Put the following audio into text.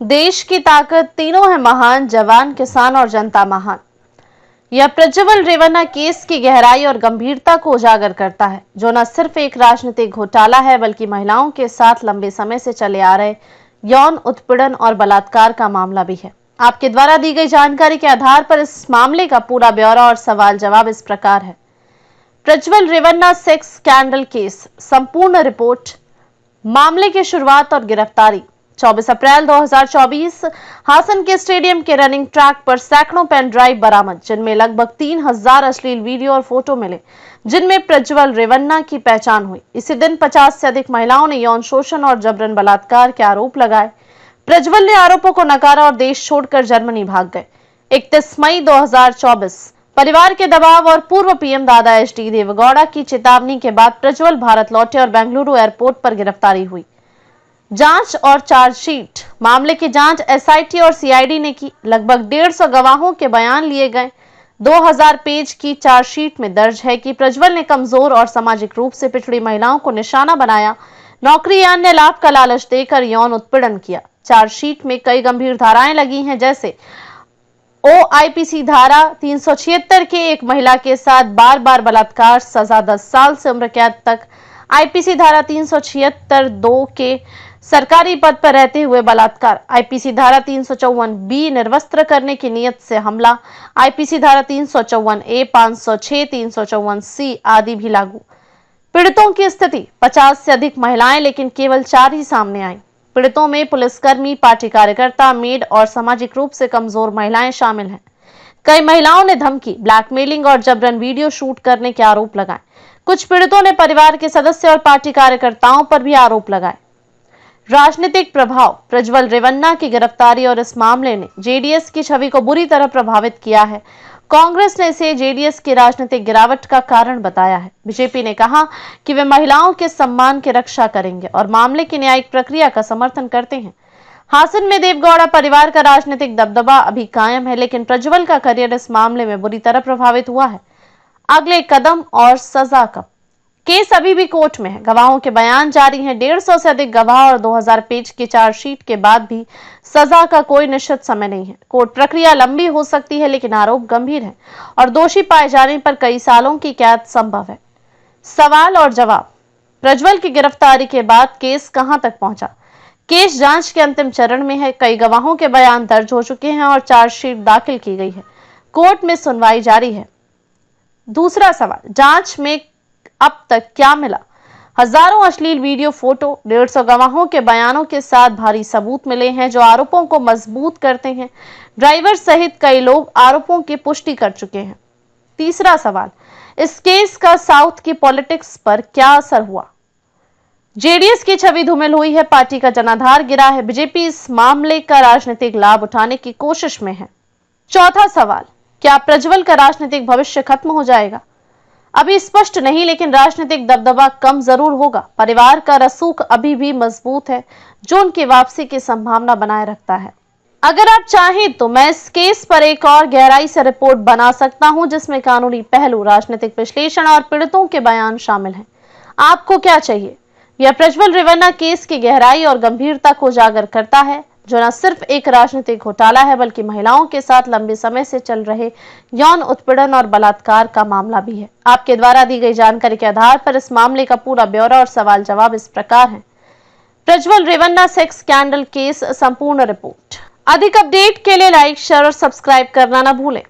देश की ताकत तीनों है महान, जवान, किसान और जनता महान। यह प्रज्वल रेवन्ना केस की गहराई और गंभीरता को उजागर करता है, जो न सिर्फ एक राजनीतिक घोटाला है बल्कि महिलाओं के साथ लंबे समय से चले आ रहे यौन उत्पीड़न और बलात्कार का मामला भी है। आपके द्वारा दी गई जानकारी के आधार पर इस मामले का पूरा ब्यौरा और सवाल जवाब इस प्रकार है। Prajwal Revanna sex scandal case, संपूर्ण रिपोर्ट। मामले की शुरुआत और गिरफ्तारी। 24 अप्रैल 2024 हासन के स्टेडियम के रनिंग ट्रैक पर सैकड़ों पेन ड्राइव बरामद, जिनमें लगभग 3000 अश्लील वीडियो और फोटो मिले, जिनमें प्रज्वल रेवन्ना की पहचान हुई। इसी दिन 50 से अधिक महिलाओं ने यौन शोषण और जबरन बलात्कार के आरोप लगाए। प्रज्वल ने आरोपों को नकारा और देश छोड़कर जर्मनी भाग गए। 31 मई 2024 परिवार के दबाव और पूर्व पीएम दादा एचडी देवेगौड़ा की चेतावनी के बाद प्रज्वल भारत लौटे और बेंगलुरु एयरपोर्ट पर गिरफ्तारी हुई। जांच और चार्जशीट। मामले की जांच एसआईटी और सीआईडी ने की। लगभग 150 गवाहों के बयान लिए गए। 2000 पेज की चार्जशीट में दर्ज है कि प्रज्वल ने कमजोर और सामाजिक रूप से पिछड़ी महिलाओं को निशाना बनाया, नौकरी या अन्य लाभ का लालच देकर यौन उत्पीड़न किया। चार्जशीट में कई गंभीर धाराएं लगी हैं, जैसे ओआईपीसी धारा 376 के एक महिला के साथ बार बार बलात्कार, सजा 10 साल से उम्र कैद तक। आईपीसी धारा 376(2) के सरकारी पद पर रहते हुए बलात्कार। आईपीसी धारा 354(b) निर्वस्त्र करने की नियत से हमला। आईपीसी धारा 354(a), 506, 354(c) आदि भी लागू। पीड़ितों की स्थिति। 50 से अधिक महिलाएं, लेकिन केवल 4 ही सामने आई। पीड़ितों में पुलिसकर्मी, पार्टी कार्यकर्ता, मेड और सामाजिक रूप से कमजोर महिलाएं शामिल हैं। कई महिलाओं ने धमकी, ब्लैकमेलिंग और जबरन वीडियो शूट करने के आरोप लगाए। कुछ पीड़ितों ने परिवार के सदस्य और पार्टी कार्यकर्ताओं पर भी आरोप लगाए। राजनीतिक प्रभाव। प्रज्वल रेवन्ना की गिरफ्तारी और इस मामले ने जेडीएस की छवि को बुरी तरह प्रभावित किया है। कांग्रेस ने इसे जेडीएस की राजनीतिक गिरावट का कारण बताया है। बीजेपी ने कहा कि वे महिलाओं के सम्मान की रक्षा करेंगे और मामले की न्यायिक प्रक्रिया का समर्थन करते हैं। हासन में देवेगौड़ा परिवार का राजनीतिक दबदबा अभी कायम है, लेकिन प्रज्वल का करियर इस मामले में बुरी तरह प्रभावित हुआ है। अगले कदम और सजा कब। केस अभी भी कोर्ट में है, गवाहों के बयान जारी हैं। 150 से अधिक गवाह और 2000 पेज की चार्जशीट के बाद भी सजा का कोई निश्चित समय नहीं है। कोर्ट प्रक्रिया लंबी हो सकती है, लेकिन आरोप गंभीर है और दोषी पाए जाने पर कई सालों की कैद संभव है। सवाल और जवाब। प्रज्वल की गिरफ्तारी के बाद केस कहां तक पहुंचा। केस जांच के अंतिम चरण में है। कई गवाहों के बयान दर्ज हो चुके हैं और चार्जशीट दाखिल की गई है। कोर्ट में सुनवाई जारी है। दूसरा सवाल, जांच में अब तक क्या मिला। हजारों अश्लील वीडियो, फोटो, 150 गवाहों के बयानों के साथ भारी सबूत मिले हैं जो आरोपों को मजबूत करते हैं। ड्राइवर सहित कई लोग आरोपों की पुष्टि कर चुके हैं। तीसरा सवाल, इस केस का साउथ की पॉलिटिक्स पर क्या असर हुआ। जेडीएस की छवि धूमिल हुई है, पार्टी का जनाधार गिरा है। बीजेपी इस मामले का राजनीतिक लाभ उठाने की कोशिश में है। चौथा सवाल, क्या प्रज्वल का राजनीतिक भविष्य खत्म हो जाएगा। अभी स्पष्ट नहीं, लेकिन राजनीतिक दबदबा कम जरूर होगा। परिवार का रसूख अभी भी मजबूत है, जो उनकी वापसी की संभावना बनाए रखता है। अगर आप चाहें तो मैं इस केस पर एक और गहराई से रिपोर्ट बना सकता हूं, जिसमें कानूनी पहलू, राजनीतिक विश्लेषण और पीड़ितों के बयान शामिल हैं। आपको क्या चाहिए। यह प्रज्वल रेवन्ना केस की गहराई और गंभीरता को उजागर करता है, जो न सिर्फ एक राजनीतिक घोटाला है बल्कि महिलाओं के साथ लंबे समय से चल रहे यौन उत्पीड़न और बलात्कार का मामला भी है। आपके द्वारा दी गई जानकारी के आधार पर इस मामले का पूरा ब्यौरा और सवाल जवाब इस प्रकार है। Prajwal Revanna sex scandal case, संपूर्ण रिपोर्ट। अधिक अपडेट के लिए लाइक, शेयर और सब्सक्राइब करना न भूलें।